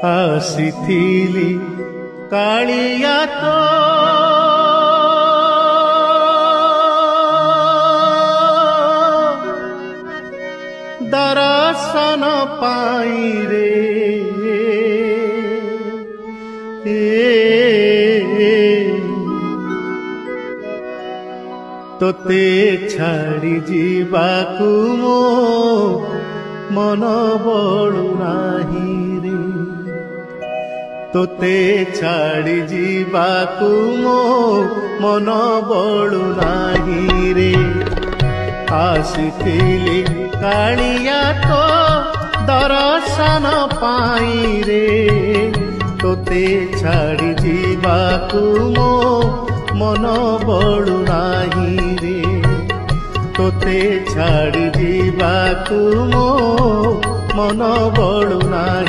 ଆସିଥିଲି କାଳିଆ ତୋ ଦର୍ଶନ ପାଇଁ ରେ ତୋତେ ଛାଡ଼ି ଯିବାକୁ ମୋ ମନ ବଳୁ ନାହିଁ ରେ ତୋତେ ଛାଡ଼ି ଯିବାକୁ ମୋ ମନ ବଳୁ ନାହିଁ ରେ ଆସିଥିଲି କାଳିଆ ତୋ ଦର୍ଶନ ପାଇଁ ରେ ତୋତେ ଛାଡ଼ି ଯିବାକୁ ମୋ ମନ ବଳୁ ନାହିଁ ରେ ତୋତେ ଛାଡ଼ି ଯିବାକୁ ମୋ ମନ ବଳୁ ନାହିଁ।